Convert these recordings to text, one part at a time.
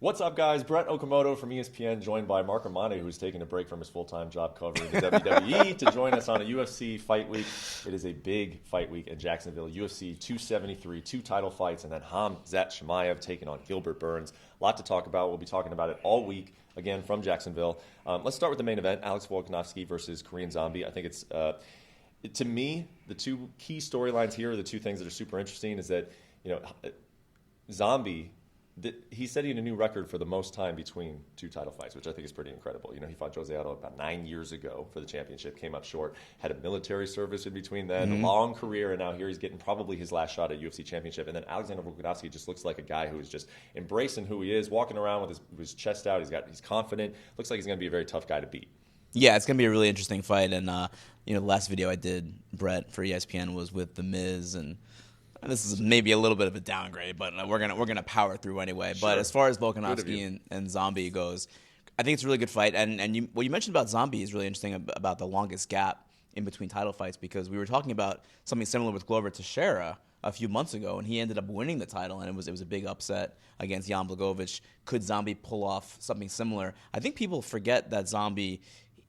What's up, guys? Brett Okamoto from ESPN, joined by Marc, who's taking a break from his full-time job covering the WWE to join us on a UFC fight week. It is a big fight week in Jacksonville. UFC 273, 2 title fights, and then Khamzat Chimaev taking on Gilbert Burns. A lot to talk about. We'll be talking about it all week, again, from Jacksonville. Let's start with the main event, Alex Volkanovski versus Korean Zombie. I think it's, to me, the two key storylines here, the two things that are super interesting is that, Zombie, he set a new record for the most time between 2 title fights, which I think is pretty incredible. He fought Jose Aldo about 9 years ago for the championship, came up short, had a military service in between then, a long career, and now here he's getting probably his last shot at UFC championship. And then Alexander Volkanovski just looks like a guy who is just embracing who he is, walking around with his chest out. He's confident. Looks like he's going to be a very tough guy to beat. Yeah, it's going to be a really interesting fight. And, the last video I did, Brett, for ESPN was with The Miz, and this is maybe a little bit of a downgrade, but we're gonna power through anyway. Sure. But as far as Volkanovski and Zombie goes, I think it's a really good fight. And what you mentioned about Zombie is really interesting about the longest gap in between title fights, because we were talking about something similar with Glover Teixeira a few months ago, and he ended up winning the title, and it was a big upset against Jan Blachowicz. Could Zombie pull off something similar? I think people forget that Zombie,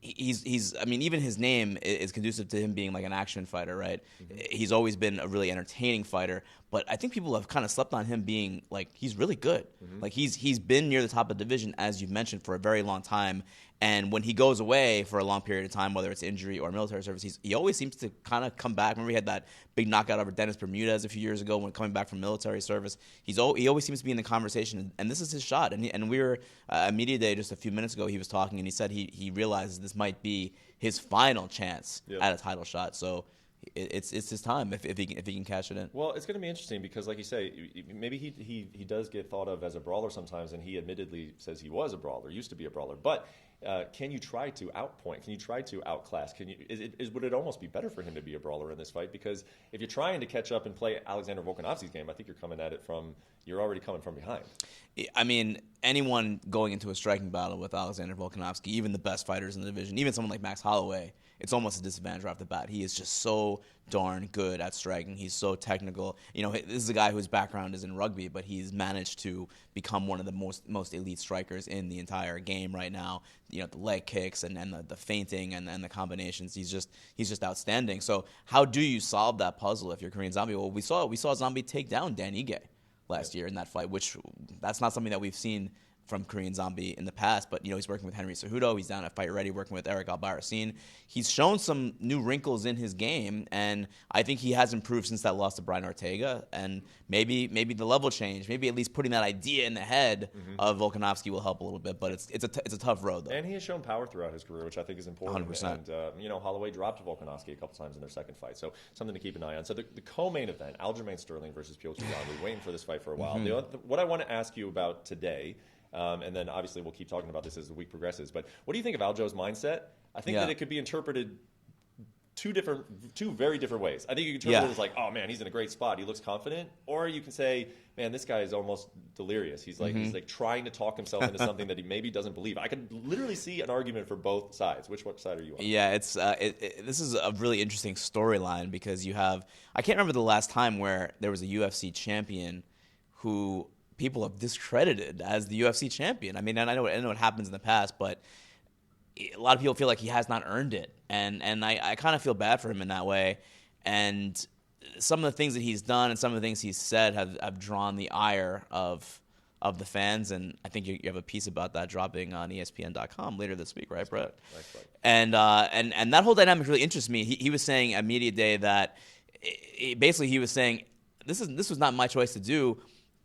even his name is conducive to him being like an action fighter, right? Mm-hmm. He's always been a really entertaining fighter, but I think people have kind of slept on him being like, he's really good. Mm-hmm. Like he's been near the top of the division, as you've mentioned, for a very long time. And when he goes away for a long period of time, whether it's injury or military service, he always seems to kind of come back. Remember, he had that big knockout over Dennis Bermudez a few years ago when coming back from military service. He always seems to be in the conversation, and this is his shot. And we were at Media Day just a few minutes ago. He was talking, and he said he realizes this might be his final chance at a title shot. So it's his time if he can cash it in. Well, it's going to be interesting because, like you say, maybe he does get thought of as a brawler sometimes, and he admittedly says he was a brawler, used to be a brawler, but. Can you try to outpoint? Can you try to outclass? Would it almost be better for him to be a brawler in this fight? Because if you're trying to catch up and play Alexander Volkanovski's game, I think you're already coming from behind. I mean, anyone going into a striking battle with Alexander Volkanovski, even the best fighters in the division, even someone like Max Holloway, it's almost a disadvantage right off the bat. He is just so darn good at striking. He's so technical. This is a guy whose background is in rugby, but he's managed to become one of the most elite strikers in the entire game right now. The leg kicks and the feinting and the combinations. He's just outstanding. So how do you solve that puzzle if you're Korean Zombie? Well, we saw Zombie take down Dan Ige last year in that fight, which that's not something that we've seen from Korean Zombie in the past, but he's working with Henry Cejudo. He's down at Fight Ready working with Eric Albarracin. He's shown some new wrinkles in his game, and I think he has improved since that loss to Brian Ortega. And maybe the level change, maybe at least putting that idea in the head of Volkanovski will help a little bit. But it's a tough road, though. And he has shown power throughout his career, which I think is important. 100%. And Holloway dropped Volkanovski a couple times in their second fight, so something to keep an eye on. So the co-main event, Aljamain Sterlings versus Piotr Jan. We've been waiting for this fight for a while. What I want to ask you about today. And then obviously we'll keep talking about this as the week progresses. But what do you think of Aljo's mindset? I think that it could be interpreted two very different ways. I think you can interpret it as like, oh man, he's in a great spot. He looks confident. Or you can say, man, this guy is almost delirious. He's like trying to talk himself into something that he maybe doesn't believe. I can literally see an argument for both sides. Which side are you on? Yeah, this is a really interesting storyline because I can't remember the last time where there was a UFC champion who people have discredited as the UFC champion. I mean, and I know it happens in the past, but a lot of people feel like he has not earned it, and I kind of feel bad for him in that way. And some of the things that he's done and some of the things he's said have drawn the ire of the fans, and I think you have a piece about that dropping on ESPN.com later this week, right, Brett? Right. And that whole dynamic really interests me. He was saying at Media Day that basically he was saying this was not my choice to do.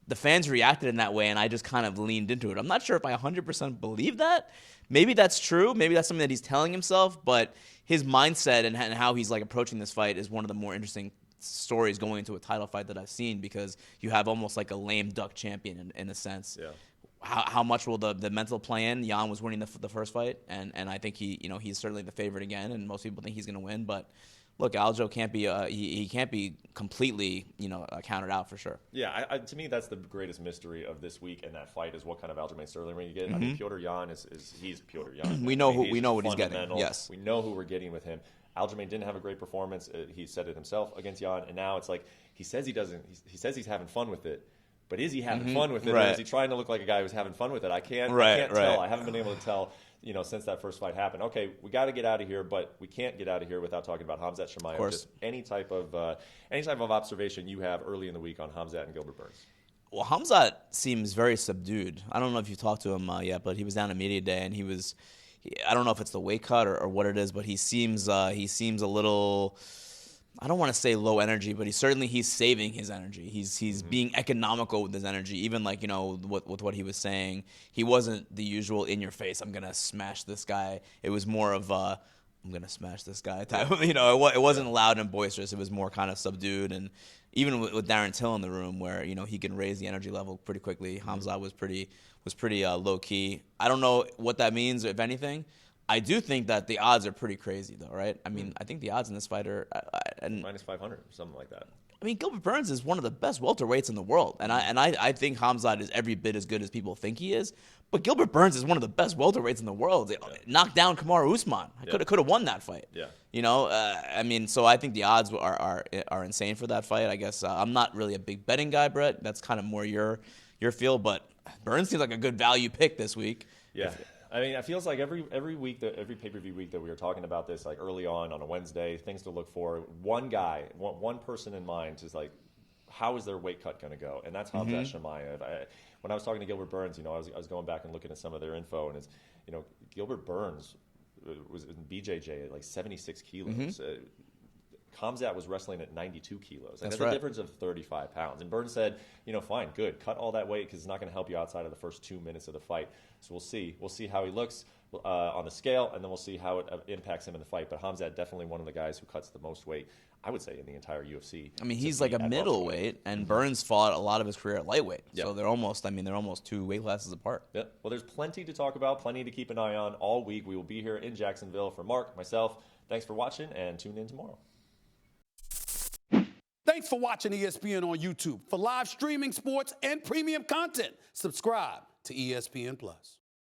The fans reacted in that way, and I just kind of leaned into it. I'm not sure if I 100% believe that. Maybe that's true. Maybe that's something that he's telling himself, but his mindset and how he's like approaching this fight is one of the more interesting stories going into a title fight that I've seen, because you have almost like a lame duck champion in a sense. Yeah. How much will the mental play in? Jan was winning the first fight, and I think he's certainly the favorite again, and most people think he's going to win, but look, Aljo can't be he can't be completely counted out for sure. Yeah, to me that's the greatest mystery of this week and that fight is what kind of Aljamain Sterling you get. I mean, Piotr Jan he's Piotr Jan. we know what he's getting. Yes, we know who we're getting with him. Aljamain didn't have a great performance. He said it himself against Jan, and now it's like he says he doesn't. He says he's having fun with it. But is he having fun with it, or is he trying to look like a guy who's having fun with it? I can't tell. I haven't been able to tell, since that first fight happened. Okay, we got to get out of here, but we can't get out of here without talking about Khamzat Chimaev. Just any type of observation you have early in the week on Khamzat and Gilbert Burns. Well, Khamzat seems very subdued. I don't know if you talked to him yet, but he was down at media day, and I don't know if it's the weight cut or what it is, but he seems a little, I don't want to say low energy, but he's saving his energy. He's being economical with his energy. Even with what he was saying, he wasn't the usual in your face, I'm gonna smash this guy. It was more of I'm gonna smash this guy type. It wasn't loud and boisterous. It was more kind of subdued. And even with Darren Till in the room, where he can raise the energy level pretty quickly, Khamzat was pretty low key. I don't know what that means, if anything. I do think that the odds are pretty crazy, though, right? I mean, I think the odds in this fight are minus 500, something like that. I mean, Gilbert Burns is one of the best welterweights in the world, and I think Khamzat is every bit as good as people think he is. But Gilbert Burns is one of the best welterweights in the world. Knocked down Kamaru Usman. Could have won that fight. Yeah. So I think the odds are insane for that fight. I guess I'm not really a big betting guy, Brett. That's kind of more your field. But Burns seems like a good value pick this week. Yeah. I mean, it feels like every week, every pay-per-view week that we were talking about this, like early on a Wednesday, things to look for. One guy, one person in mind is like, how is their weight cut going to go? And that's Khamzat Chimaev. When I was talking to Gilbert Burns, I was going back and looking at some of their info, and it's, Gilbert Burns was in BJJ at like 76 kilos. Khamzat was wrestling at 92 kilos. And that's a difference of 35 pounds. And Burns said, fine, good. Cut all that weight because it's not going to help you outside of the first 2 minutes of the fight. So we'll see. We'll see how he looks on the scale, and then we'll see how it impacts him in the fight. But Khamzat definitely one of the guys who cuts the most weight, I would say, in the entire UFC. I mean, he's like a middleweight, and Burns fought a lot of his career at lightweight. So they're almost 2 weight classes apart. Yeah. Well, there's plenty to talk about, plenty to keep an eye on all week. We will be here in Jacksonville. For Marc, myself, thanks for watching, and tune in tomorrow. Thanks for watching ESPN on YouTube. For live streaming, sports, and premium content, subscribe to ESPN+.